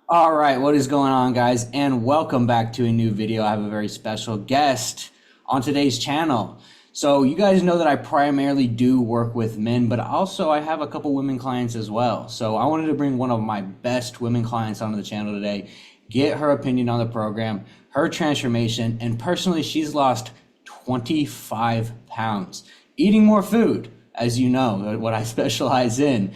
All right, what is going on, guys? And welcome back to a new video. I have a very special guest on today's channel. So, you guys know that I primarily do work with men, but also I have a couple women clients as well. So, I wanted to bring one of my best women clients onto the channel today, get her opinion on the program, her transformation, and personally, she's lost 25 pounds eating more food, as you know, what I specialize in.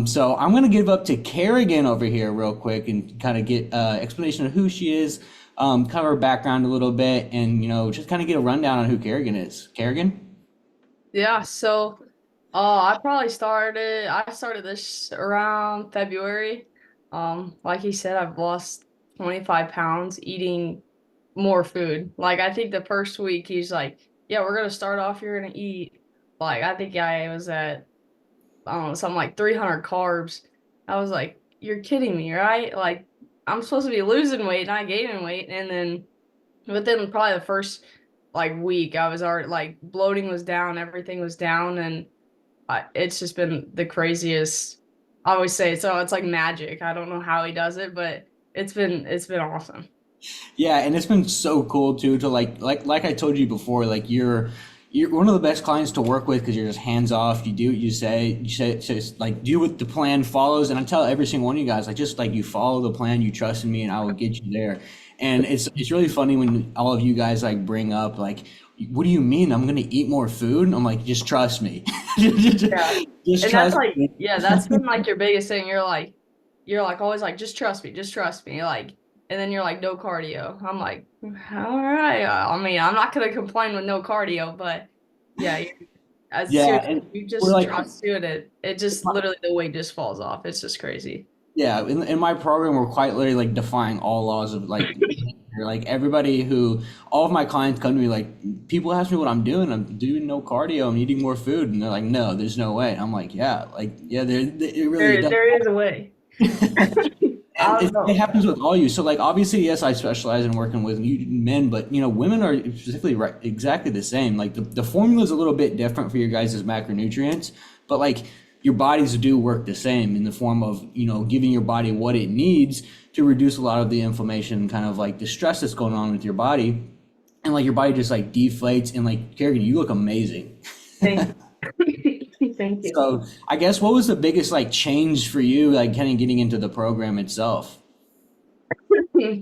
So I'm going to give up to Kerrigan over here real quick and kind of get explanation of who she is, cover her background a little bit, and just kind of get a rundown on who Kerrigan is. Kerrigan? Yeah, so I started this around February. Like he said, I've lost 25 pounds eating more food. Like I think the first week he's like, "Yeah, we're gonna start off, you're gonna eat." Like I think I was at I don't know, something like 300 carbs. I was like, "You're kidding me, right?" Like I'm supposed to be losing weight, not gaining weight. And then within probably the first like week, I was already like bloating was down, everything was down, and it's just been the craziest. I always say so. It's like magic. I don't know how he does it, but it's been awesome. Yeah, and it's been so cool too to like I told you before, like you're one of the best clients to work with because you're just hands off. You do what you say, like do what the plan follows. And I tell every single one of you guys, like just like you follow the plan, you trust in me, and I will get you there. And it's really funny when all of you guys like bring up like, what do you mean I'm gonna eat more food? And I'm like, just trust me, Yeah. just And that's trust like, me. yeah, that's been like your biggest thing. You're like always like, just trust me. Like, and then you're like, no cardio. I'm like, all right. I mean, I'm not gonna complain with no cardio, but yeah, as soon Yeah, as and you we're just like. trust doing it, it just literally the weight just falls off. It's just crazy. Yeah, in my program, we're quite literally like defying all laws of like nature. Like everybody who, all of my clients come to me like, people ask me what I'm doing. I'm doing no cardio. I'm eating more food, and they're like, no, there's no way. I'm like, yeah, it really does. There is a way. And I don't it know. happens with all you. So like obviously, yes, I specialize in working with men, but women are specifically right, exactly the same. Like the formula is a little bit different for your guys' macronutrients, but like your bodies do work the same in the form of giving your body what it needs to reduce a lot of the inflammation and kind of like the stress that's going on with your body, and like your body just like deflates. And like Kerrigan, you look amazing. Thank you. Thank you. So I guess what was the biggest like change for you, like kind of getting into the program itself?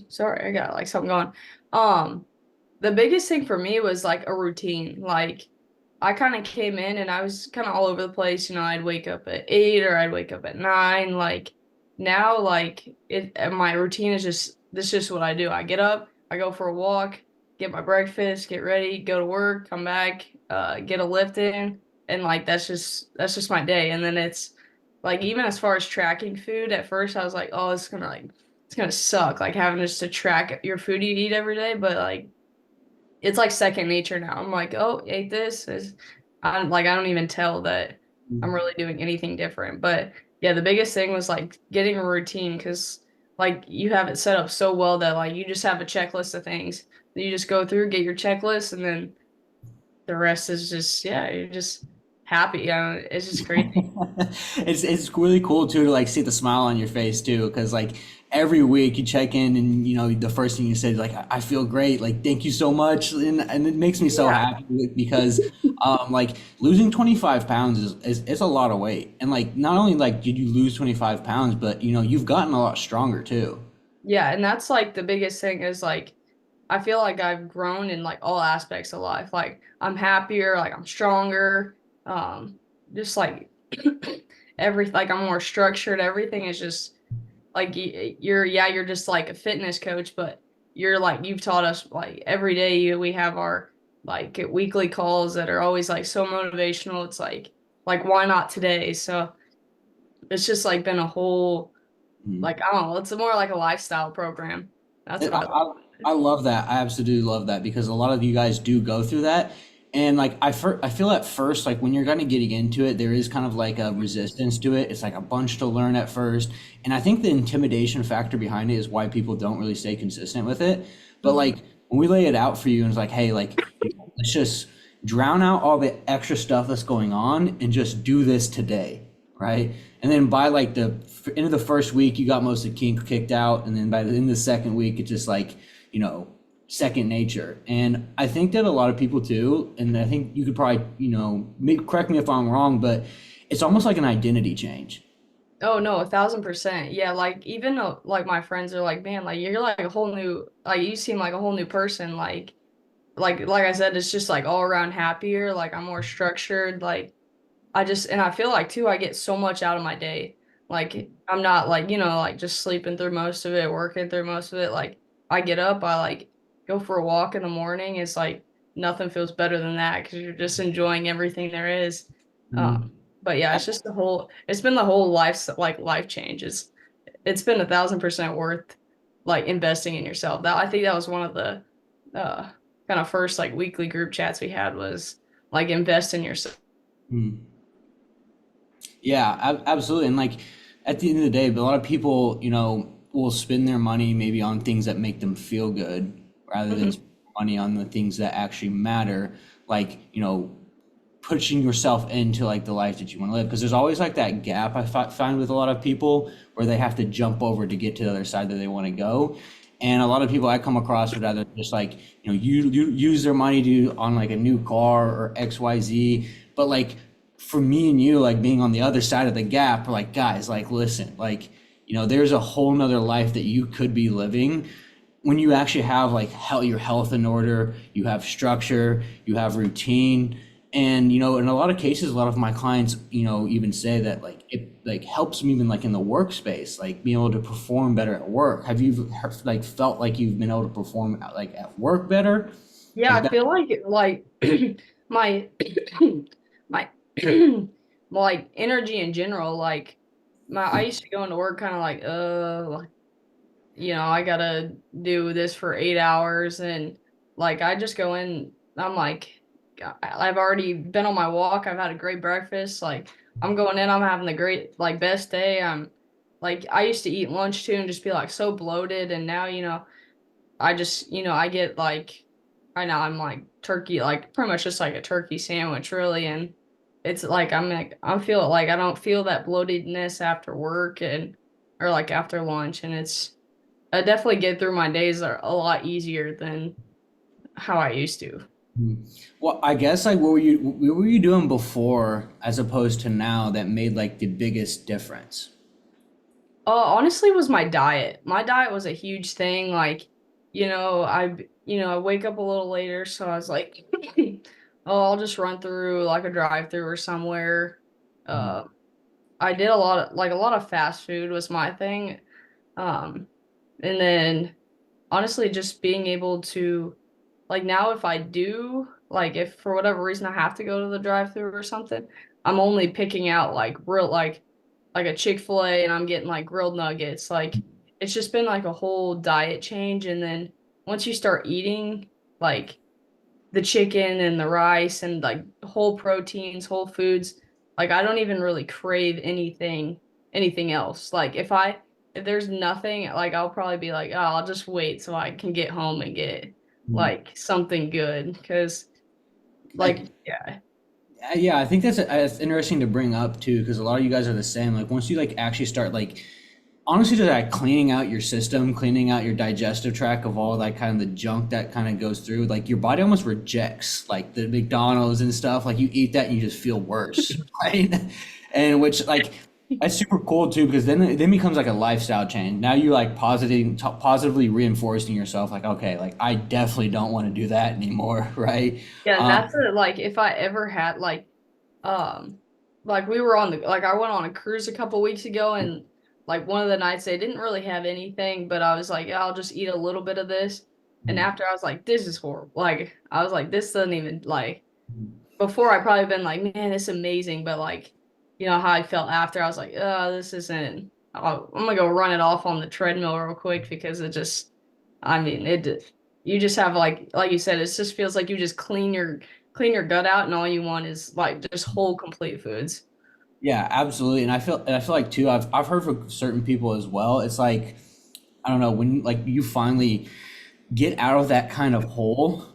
Sorry, I got like something going. Um, the biggest thing for me was like a routine. Like I kind of came in and I was kind of all over the place. I'd wake up at 8 or I'd wake up at 9. Like now, like my routine is just this is just what I do. I get up, I go for a walk, get my breakfast, get ready, go to work, come back, get a lift in, and like that's just my day. And then it's like even as far as tracking food, at first I was like, oh, it's gonna suck, like having just to track your food you eat every day, but like it's like second nature now. I'm like, oh, ate this. I'm like, I don't even tell that I'm really doing anything different. But yeah, the biggest thing was like getting a routine because like you have it set up so well that like you just have a checklist of things that you just go through, get your checklist, and then the rest is just yeah, you're just happy. It's just crazy. It's really cool too to like see the smile on your face too, because like every week you check in and the first thing you say is like, I feel great, like thank you so much, and it makes me so Yeah. happy because like losing 25 pounds is a lot of weight. And like not only like did you lose 25 pounds, but you've gotten a lot stronger too. Yeah, and that's like the biggest thing is like I feel like I've grown in like all aspects of life. Like I'm happier, like I'm stronger, um, just like like I'm more structured. Everything is just like you're just like a fitness coach, but you're like you've taught us like every day we have our like weekly calls that are always like so motivational. It's like why not today? So it's just like been a whole like I don't know, it's more like a lifestyle program. That's I, what I love. I love that. I absolutely love that because a lot of you guys do go through that. And like I feel at first like when you're kind of getting into it, there is kind of like a resistance to it. It's like a bunch to learn at first. And I think the intimidation factor behind it is why people don't really stay consistent with it. But Mhm. like when we lay it out for you and it's like, hey, like let's just drown out all the extra stuff that's going on and just do this today, right? And then by like the end of the first week, you got most of the kinks kicked out, and then by the end of the second week, it's just like, you know, second nature. And I think that a lot of people too, and I think you could probably, correct me if I'm wrong, but it's almost like an identity change. Oh no, 1,000%. Yeah, like even like my friends are like, man, like you're like a whole new, like you seem like a whole new person. Like I said, it's just like all around happier. Like I'm more structured. Like and I feel like too, I get so much out of my day. Like I'm not like, like just sleeping through most of it, working through most of it. Like I get up, I like go for a walk in the morning. It's like nothing feels better than that because you're just enjoying everything there is. Um, Mm. but yeah, it's been the whole life change. It's been 1,000% worth like investing in yourself. That I think that was one of the uh kind of first like weekly group chats we had was like invest in yourself. Mm. Yeah, absolutely. And like at the end of the day, but a lot of people, will spend their money maybe on things that make them feel good rather than Mhm. spend money on the things that actually matter. Like, pushing yourself into like the life that you want to live. Because there's always like that gap find with a lot of people where they have to jump over to get to the other side that they want to go. And a lot of people I come across would rather just like, you use their money to on like a new car or XYZ. But like for me and you, like being on the other side of the gap, we're like, guys, like, listen, like, there's a whole nother life that you could be living when you actually have like your health in order, you have structure, you have routine. And in a lot of cases, a lot of my clients, even say that like it like helps them even like in the workspace, like being able to perform better at work. Have you like felt like you've been able to perform like at work better? Yeah, Has I that feel like my my like energy in general, like my I used to go into work kind of like I gotta do this for 8 hours and like I just go in, I'm like I've already been on my walk, I've had a great breakfast, like I'm going in, I'm having the great like best day. I'm like I used to eat lunch too and just be like so bloated and now, I just, I get like, right now I'm like turkey, like pretty much just like a turkey sandwich, really. And it's like, I'm feeling like I don't feel that bloatedness after work or like after lunch. And I definitely get through my days are a lot easier than how I used to. well, I guess like what were you doing before as opposed to now that made like the biggest difference? Honestly, it was my diet. My diet was a huge thing. Like, I wake up a little later, so I was like, oh, I'll just run through like a drive-through or somewhere. Uh, I did a lot of fast food was my thing. Um, and then honestly, just being able to like now if I do like if for whatever reason I have to go to the drive-through or something, I'm only picking out like real like a Chick-fil-A and I'm getting like grilled nuggets. Like it's just been like a whole diet change and then once you start eating like the chicken and the rice and like whole proteins, whole foods, like I don't even really crave anything else. Like if there's nothing, like I'll probably be like, oh, I'll just wait so I can get home and get Mhm. like something good because I, like yeah. yeah, I think that's interesting to bring up too, because a lot of you guys are the same. Like once you like actually start like honestly just like cleaning out your system, cleaning out your digestive tract of all that kind of the junk that kind of goes through, like your body almost rejects like the McDonald's and stuff. Like you eat that and you just feel worse, right? And which like that's super cool too because then it then becomes like a lifestyle change. Now you like positively reinforcing yourself, like okay, like I definitely don't want to do that anymore, right? Yeah, and Um, that's it. Like if I ever had um like we were on the like I went on a cruise a couple weeks ago and like one of the nights they didn't really have anything, but I was like, yeah, I'll just eat a little bit of this. And after I was like, this is horrible. Like I was like, this doesn't even like before I probably been like, man, it's amazing, but like, how I felt after, I was like, oh, this isn't. I'm gonna go run it off on the treadmill real quick because it just, I mean, you just have like you said, it just feels like you just clean your gut out, and all you want is like just whole complete foods. Yeah, absolutely. And I feel like too, I've heard from certain people as well. It's like, I don't know, when like you finally get out of that kind of hole,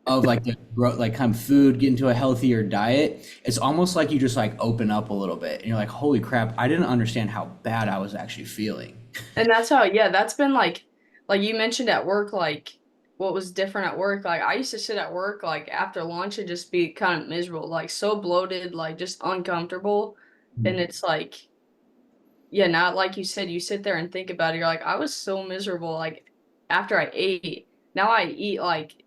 of like the like kind of food, get into a healthier diet, it's almost like you just like open up a little bit and you're like, holy crap, I didn't understand how bad I was actually feeling. And that's how, yeah, that's been like you mentioned at work, like what was different at work. Like I used to sit at work like after lunch and just be kind of miserable, like so bloated, like just uncomfortable. And it's like, yeah, not like you said, you sit there and think about it. You're like, I was so miserable, like after I ate. Now I eat like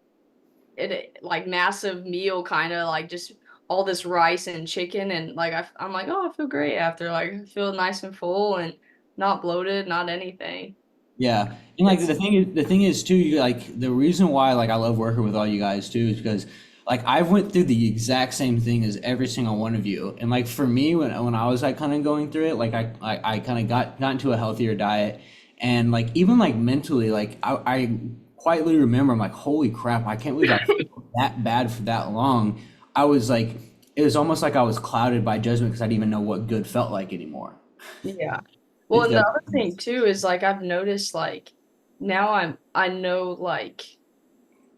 massive meal, kind of like just all this rice and chicken, and like I'm like, oh, I feel great after. Like I feel nice and full and not bloated, not anything. Yeah, and like It's the thing is too, you like the reason why like I love working with all you guys too is because like I've went through the exact same thing as every single one of you, and like for me when I was like kind of going through it, like I kind of got into a healthier diet, and like even like mentally, like I quite literally remember I'm like, holy crap, I can't believe I felt that bad for that long. I was like, it was almost like I was clouded by judgment because I didn't even know what good felt like anymore. yeah. Well, If and the that other thing too is like I've noticed like now I know like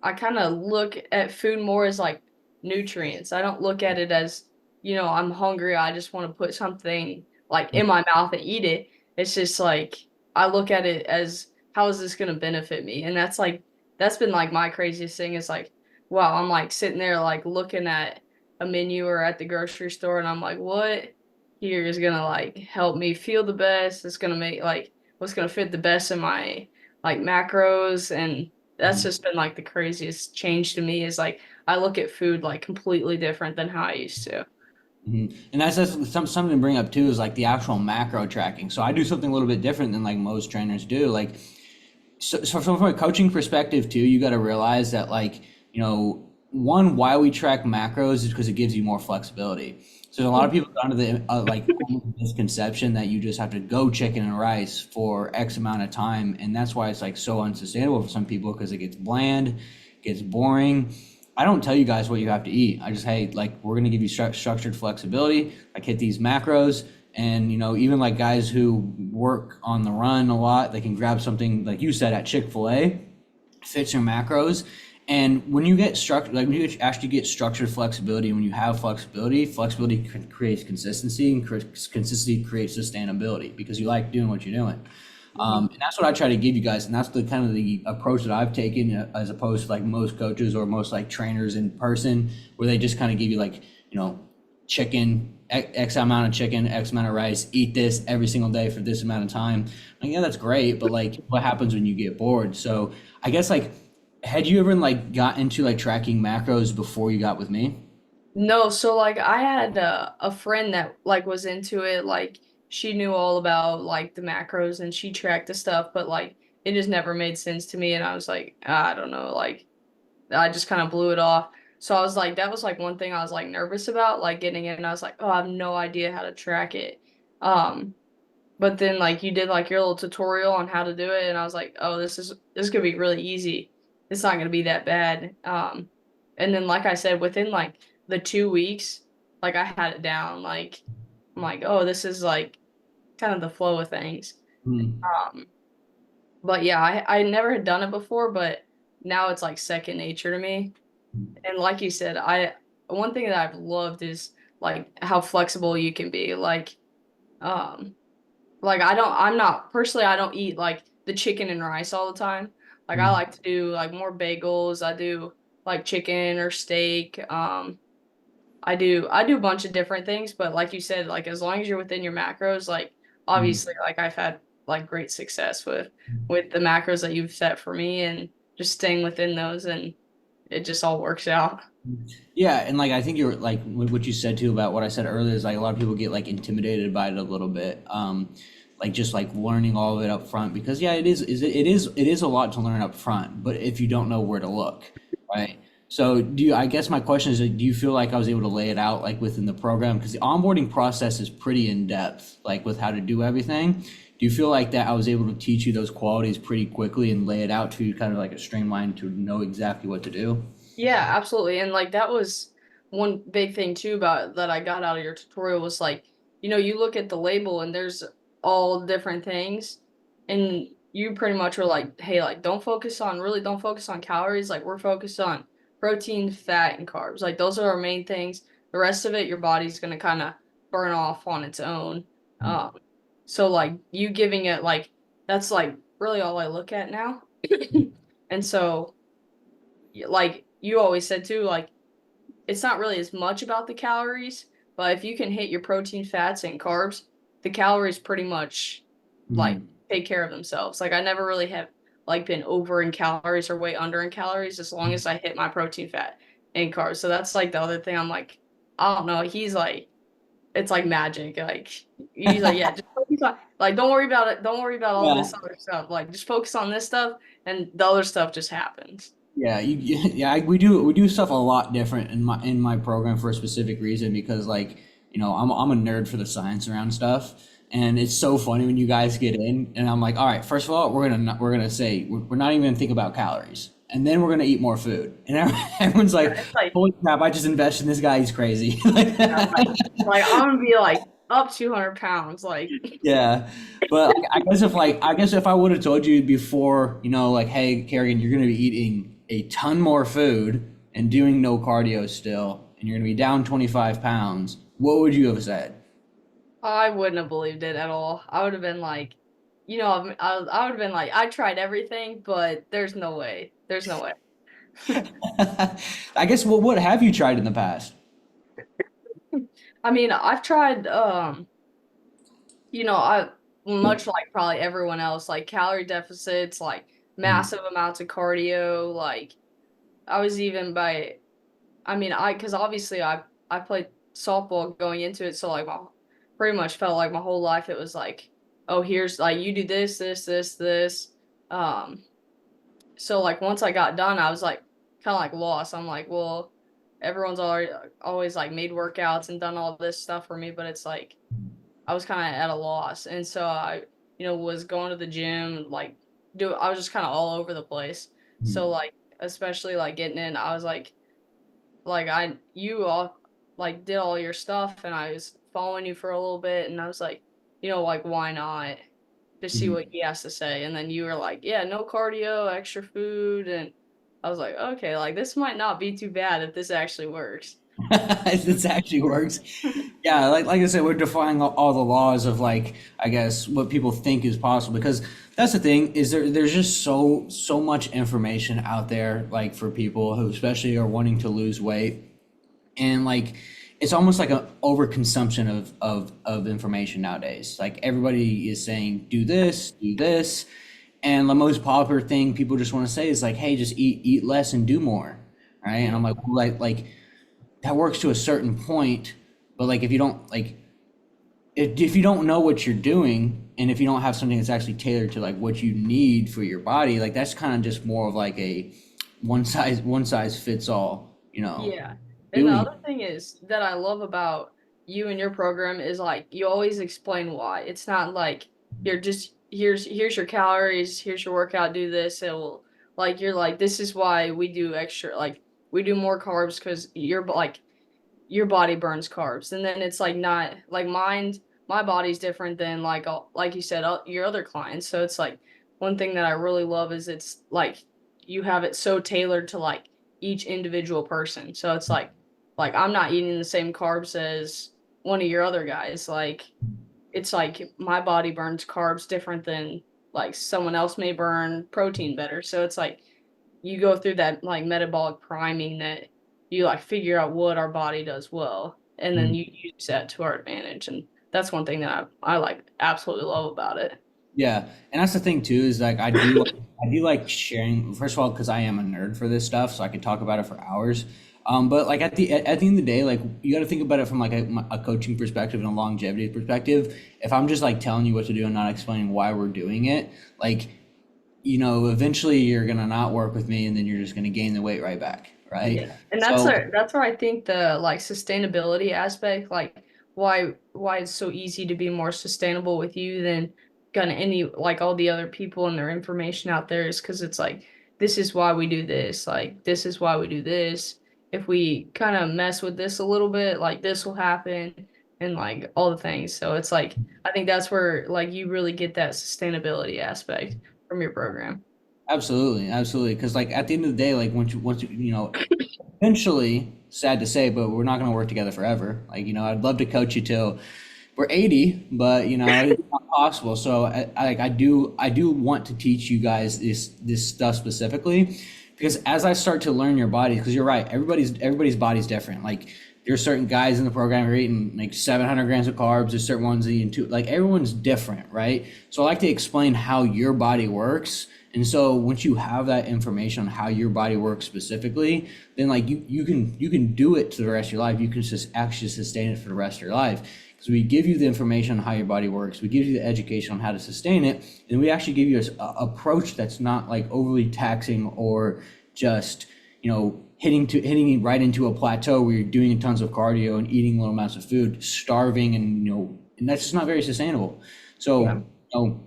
I kind of look at food more as like nutrients. I don't look at it as, I'm hungry. I just want to put something like in my mouth and eat it. It's just like I look at it as how is this going to benefit me? And that's been like my craziest thing is like, wow, I'm like sitting there like looking at a menu or at the grocery store and I'm like, what here is going to like help me feel the best? It's going to make like what's going to fit the best in my like macros, and that's just been like the craziest change to me is like I look at food like completely different than how I used to. Mhm. And that's something to bring up too is like the actual macro tracking. So I do something a little bit different than like most trainers do. Like so from a coaching perspective too, you got to realize that like one why we track macros is because it gives you more flexibility. So a lot of people go under the like misconception that you just have to go chicken and rice for X amount of time, and that's why it's like so unsustainable for some people because it gets bland, gets boring. I don't tell you guys what you have to eat. I just, hey, like we're gonna give you structured flexibility. Like hit these macros, and even like guys who work on the run a lot, they can grab something like you said at Chick-fil-A, fits your macros. And when you get structured, like when you actually get structured flexibility, when you have flexibility, creates consistency, and consistency creates sustainability because you like doing what you're doing. Mhm. And that's what I try to give you guys, and that's the kind of the approach that I've taken as opposed to like most coaches or most like trainers in person, where they just kind of give you like chicken, X amount of chicken, X amount of rice, eat this every single day for this amount of time. Like, yeah, that's great, but like, what happens when you get bored? So I guess like, had you ever like got into like tracking macros before you got with me? No, so like I had a friend that like was into it, like she knew all about like the macros and she tracked the stuff, but like it just never made sense to me, and I was like, I don't know, like I just kind of blew it off. So I was like, that was like one thing I was like nervous about, like getting in. I was like, oh, I have no idea how to track it. Um, But then like you did like your little tutorial on how to do it, and I was like, oh, this could be really easy. It's not gonna be that bad. And then like I said, within like the 2 weeks, like I had it down. Like I'm like, oh, this is like kind of the flow of things. Hmm. Um, but yeah, I never had done it before, but now it's like second nature to me. And like you said, I one thing that I've loved is like how flexible you can be. Um like I'm not personally I don't eat like the chicken and rice all the time. Like I like to do like more bagels. I do like chicken or steak. I do a bunch of different things, but like you said, like as long as you're within your macros, like obviously like I've had like great success with the macros that you've set for me and just staying within those, and it just all works out. Yeah, and like I think you're like what you said too about what I said earlier is like a lot of people get like intimidated by it a little bit, like just like learning all of it up front because yeah, it is a lot to learn up front, but if you don't know where to look, right? So do you? I guess my question is, do you feel like I was able to lay it out like within the program because the onboarding process is pretty in depth, like with how to do everything. Do you feel like that I was able to teach you those qualities pretty quickly and lay it out to you kind of like a streamline to know exactly what to do? Yeah, absolutely. And like that was one big thing too about that I got out of your tutorial was like, you look at the label and there's all different things, and you pretty much were like, hey, like don't focus on calories, like we're focused on protein, fat, and carbs. Like those are our main things. The rest of it, your body's gonna kind of burn off on its own. Um, so like you giving it like that's like really all I look at now. And so like you always said too, like it's not really as much about the calories, but if you can hit your protein, fats, and carbs, the calories pretty much like Mhm. take care of themselves. Like I never really have like been over in calories or way under in calories as long as I hit my protein, fat, and carbs. So that's like the other thing. I'm like, I don't know. He's like, it's like magic. Like he's like, yeah, just focus on like don't worry about it. Don't worry about all Yeah. this other stuff. Like just focus on this stuff, and the other stuff just happens. Yeah, yeah, we do stuff a lot different in my program for a specific reason because like, I'm a nerd for the science around stuff, and it's so funny when you guys get in and I'm like, all right, first of all, we're gonna say we're not even gonna think about calories, and then we're gonna eat more food, and everyone's Yeah, like, it's like holy crap, I just invested in this guy, he's crazy. yeah, like I'm gonna be like up 200 pounds. Like Yeah, but I guess if I would have told you before, like, hey, Kerrigan, you're going to be eating a ton more food and doing no cardio still, and you're going to be down 25 pounds, what would you have said? I wouldn't have believed it at all. I would have been like, I would have been like, I tried everything, but there's no way. There's no way. I guess what have you tried in the past? I mean, I've tried, I much like probably everyone else, like calorie deficits, like Mm, massive amounts of cardio. Like I was even by, I mean, because obviously I played softball going into it, so like my pretty much felt like my whole life it was like, oh, here's like you do this, this, this, this. Um, so like once I got done, I was like kind of like lost. I'm like, well, everyone's already always like made workouts and done all this stuff for me, but it's like I was kind of at a loss, and so I, was going to the gym, like I was just kind of all over the place. So mm, like especially like getting in, I was like you all like did all your stuff and I was following you for a little bit and I was like, like why not just see mm. what he has to say. And then you were like, yeah, no cardio, extra food. And I was like, okay, like this might not be too bad if this actually works. This actually works. Yeah, like I said, we're defying all the laws of like I guess what people think is possible because that's the thing is there's just so much information out there like for people who especially are wanting to lose weight and like it's almost like an overconsumption of information nowadays. Like everybody is saying do this, and the most popular thing people just want to say is like, hey, just eat less and do more, right? And I'm like, well, like that works to a certain point, but like if you don't know what you're doing and if you don't have something that's actually tailored to like what you need for your body, like that's kind of just more of like a one size fits all, Yeah. And the doing. other thing is that I love about you and your program is like you always explain why. It's not like you're just here's your calories, here's your workout, do this. It will like you're like this is why we do extra like we do more carbs because your body burns carbs. And then it's like not like my body's different than like you said your other clients. So it's like one thing that I really love is it's like you have it so tailored to like each individual person. So it's like I'm not eating the same carbs as one of your other guys. Like it's like my body burns carbs different than like someone else may burn protein better. So it's like you go through that like metabolic priming that you like figure out what our body does well and then you use that to our advantage. And that's one thing that I like absolutely love about it. Yeah, and that's the thing too is like I do like sharing. First of all, because I am a nerd for this stuff, so I could talk about it for hours. But like at the end of the day, like you got to think about it from like a coaching perspective and a longevity perspective. If I'm just like telling you what to do and not explaining why we're doing it, like eventually you're gonna not work with me, and then you're just gonna gain the weight right back, right? Yeah. And So that's where I think the like sustainability aspect, like why it's so easy to be more sustainable with you than gonna any like all the other people and their information out there is because it's like this is why we do this, like this is why we do this. If we kind of mess with this a little bit, like this will happen and like all the things. So it's like I think that's where like you really get that sustainability aspect from your program. Absolutely, absolutely. Because like at the end of the day, like once you eventually, sad to say, but we're not going to work together forever. Like I'd love to coach you till we're 80, but it's not possible. So I do want to teach you guys this stuff specifically because as I start to learn your body, because you're right, everybody's body's different. Like there's certain guys in the program who are eating like 700 grams of carbs. There's certain ones eating two. Like everyone's different, right? So I like to explain how your body works. And so once you have that information on how your body works specifically, then like you can do it to the rest of your life. You can just actually sustain it for the rest of your life. Because we give you the information on how your body works, we give you the education on how to sustain it, and we actually give you a approach that's not like overly taxing or just hitting right into a plateau where you're doing tons of cardio and eating little amounts of food, starving, and that's just not very sustainable. Yeah. So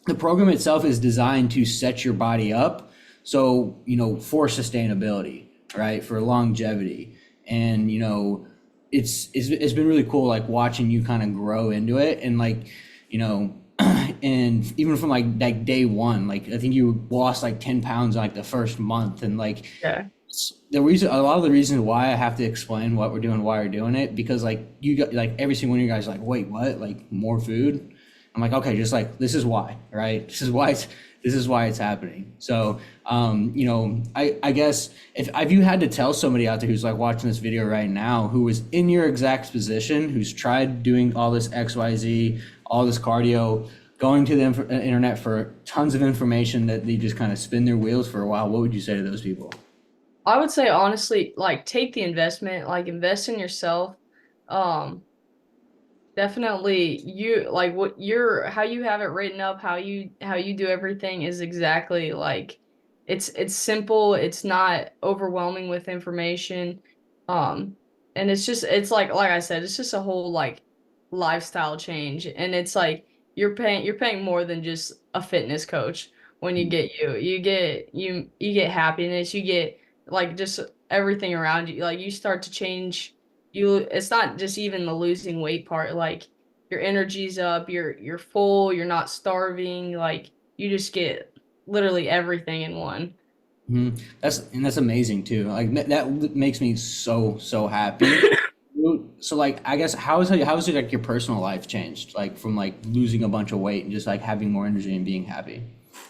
the program itself is designed to set your body up so for sustainability, right, for longevity. And it's been really cool like watching you kind of grow into it. And like and even from like day one, like I think you lost like 10 pounds in like the first month. And like Yeah. a lot of the reasons why I have to explain what we're doing, why we're doing it, because like you got like every single one of you guys are like, wait, what? Like more food? I'm like, okay, just like this is why, right? This is why it's happening. So, I guess if you had to tell somebody out there who's like watching this video right now, who was in your exact position, who's tried doing all this XYZ, all this cardio, going to the internet for tons of information that they just kind of spin their wheels for a while, what would you say to those people? I would say honestly, like take the investment, like invest in yourself. Um, Definitely you like what you're how you have it written up, how you do everything is exactly like it's simple, it's not overwhelming with information. Um and it's like I said, it's just a whole like lifestyle change. And it's like you're paying more than just a fitness coach when you get you. You get happiness, you get like just everything around you. Like you start to change it's not just even the losing weight part, like your energy's up, you're full, you're not starving, like you just get literally everything in one. That's amazing too. Like that makes me so happy. So like I guess how is it like your personal life changed like from like losing a bunch of weight and just like having more energy and being happy?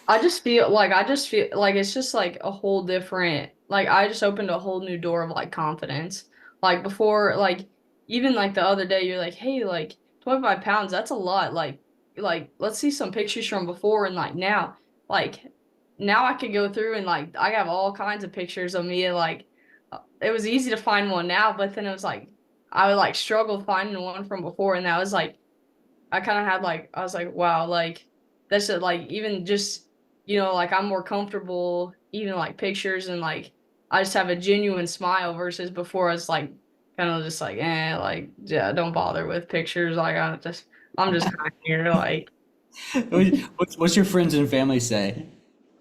I just feel like it's just like a whole different, like I just opened a whole new door of like confidence. Like before, like even like the other day you're like, hey, like 25 pounds, that's a lot. Like let's see some pictures from before and like now. Like now I could go through and like I have all kinds of pictures of me and like it was easy to find one now, but then it was like I would like struggle finding one from before. And that was like I kind of had like I was like, wow, like that's it, like even just like I'm more comfortable even like pictures and like I just have a genuine smile versus before I was like kind of just like like yeah, don't bother with pictures, like I'm just kind of here like What's your friends and family say?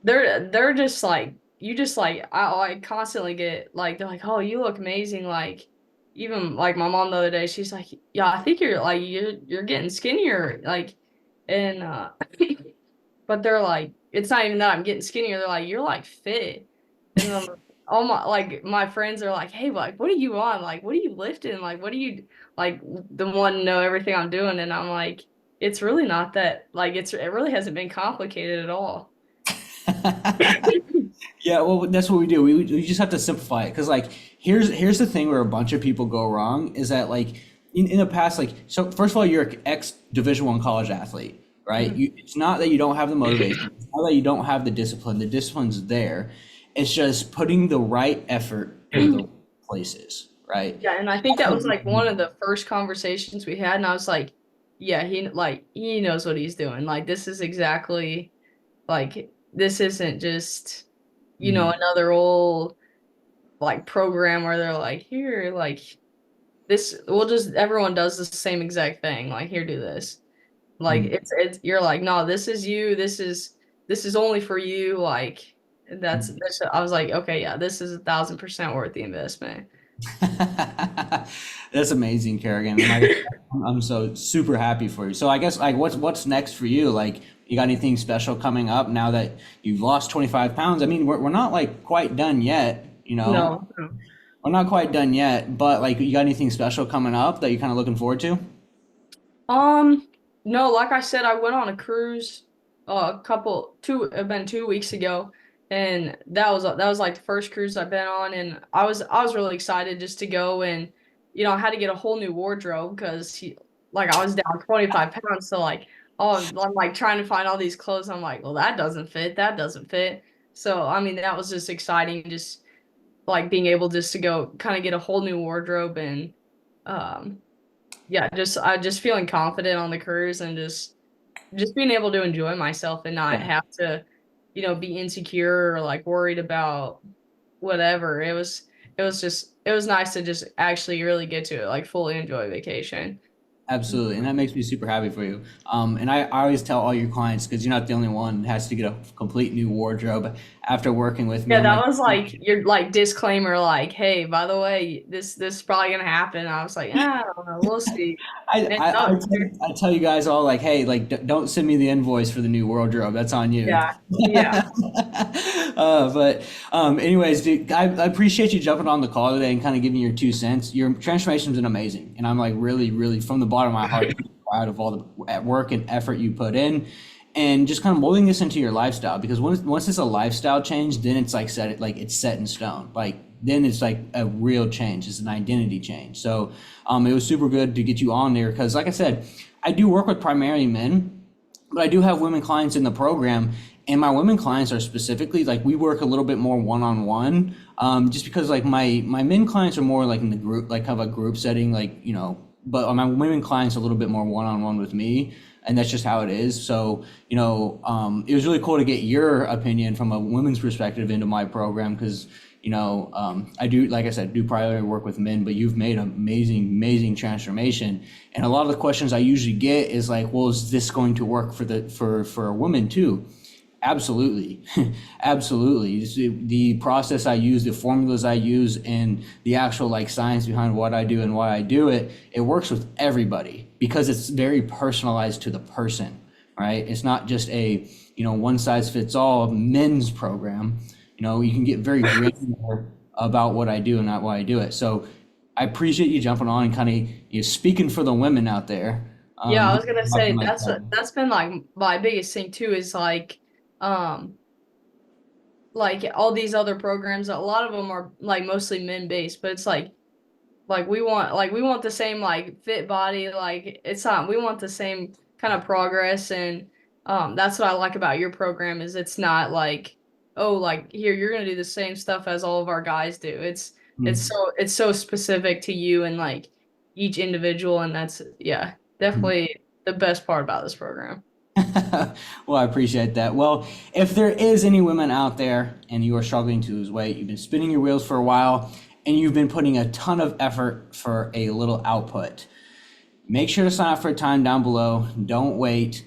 they're just like you just like I constantly get like they're like, oh, you look amazing, like even like my mom the other day, she's like, yeah, I think you're getting skinnier, like and but they're like, it's not even that I'm getting skinnier. They're like, you're like fit. And then all my friends are like, hey, like, what are you on? Like, what are you lifting? Like, what are you like the one to know everything I'm doing? And I'm like, it's really not that like it really hasn't been complicated at all. Yeah, well, that's what we do. We just have to simplify it because, like, here's the thing where a bunch of people go wrong is that, like, in the past, like, so first of all, you're an ex Division One college athlete, right? Mhm. It's not that you don't have the motivation. It's not that you don't have the discipline. The discipline's there. It's just putting the right effort in the right places, right? Yeah, and I think that was like one of the first conversations we had, and I was yeah, he knows what he's doing. Like this is exactly like this isn't just Mhm. another old like program where they're like, here, like this, we'll just everyone does the same exact thing. Like, here, do this. Like Mhm. it's you're like, no, this is you. This is only for you. Like that's I was like, okay, yeah, this is 1,000% worth the investment. That's amazing, Kerrigan. And like, I'm so super happy for you. So I guess like what's next for you? Like You got anything special coming up now that you've lost 25 pounds? I mean, we're not like quite done yet, you know? No. No. We're not quite done yet, but like, you got anything special coming up that you're kind of looking forward to? Um, no, like I said, I went on a cruise it been 2 weeks ago, and that was like the first cruise I've been on, and I was really excited just to go. And I had to get a whole new wardrobe because like I was down 25 pounds, so like I'm like trying to find all these clothes. I'm like, well, that doesn't fit. So I mean, that was just exciting, just like being able just to go kind of get a whole new wardrobe. And um yeah, just feeling confident on the cruise, and just being able to enjoy myself and not Yeah. have to, be insecure or like worried about whatever. It was nice to just actually really get to like fully enjoy vacation. Absolutely, and that makes me super happy for you. And I always tell all your clients, because you're not the only one that has to get a complete new wardrobe after working with me. Yeah, I'm like, that was like your like disclaimer, like, hey, by the way, this is probably gonna happen. I was like, I don't know, we'll see. I, And I, I, no, tell, I tell you guys all like, hey, like, don't send me the invoice for the new wardrobe. That's on you. yeah, yeah. But anyways, dude, I appreciate you jumping on the call today and kind of giving your 2 cents. Your transformation's been amazing, and I'm like really, really from the bottom of my heart proud of all the work and effort you put in, and just kind of molding this into your lifestyle. Because once it's a lifestyle change, then it's like it's set in stone. Like then it's like a real change. It's an identity change. So it was super good to get you on there because, like I said, I do work with primarily men, but I do have women clients in the program, and my women clients are specifically like we work a little bit more one on one, just because like my men clients are more like in the group, like have a group setting, like but my women clients are a little bit more one on one with me, and that's just how it is. So it was really cool to get your opinion from a women's perspective into my program because I do, like I said, do primarily work with men, but you've made amazing, amazing transformation. And a lot of the questions I usually get is like, well, is this going to work for a woman too? Absolutely. Absolutely. The process I use, the formulas I use, and the actual like science behind what I do and why I do it, it works with everybody because it's very personalized to the person, right? It's not just a, one size fits all men's program. You can get very granular about what I do and not why I do it. So I appreciate you jumping on and kind of speaking for the women out there. Yeah, I Who was gonna are say like that's been like my biggest thing too, is um like all these other programs. A lot of them are like mostly men based, but it's like we want the same like fit body. Like it's not, we want the same kind of progress. And that's what I like about your program, is it's not like, oh, like here you're gonna do the same stuff as all of our guys do. It's so specific to you and like each individual. And that's, yeah, definitely the best part about this program. Well, I appreciate that. Well, if there is any women out there and you are struggling to lose weight, you've been spinning your wheels for a while, and you've been putting a ton of effort for a little output, make sure to sign up for a time down below. Don't wait.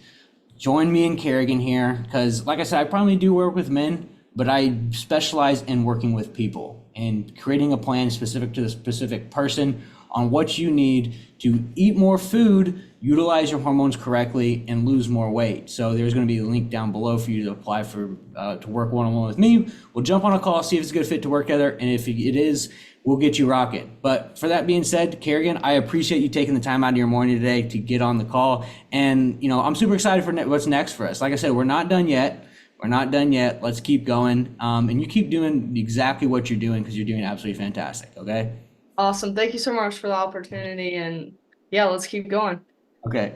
Join me and Kerrigan here because, like I said, I probably do work with men, but I specialize in working with people and creating a plan specific to the specific person on what you need to eat more food, utilize your hormones correctly, and lose more weight. So there's going to be a link down below for you to apply for to work one-on-one with me. We'll jump on a call, see if it's a good fit to work together, and if it is, we'll get you rocking. But for that being said, Kerrigan, I appreciate you taking the time out of your morning today to get on the call. And I'm super excited for what's next for us. Like I said, we're not done yet. We're not done yet. Let's keep going. And you keep doing exactly what you're doing because you're doing absolutely fantastic. Okay. Awesome. Thank you so much for the opportunity. And yeah, let's keep going. Okay.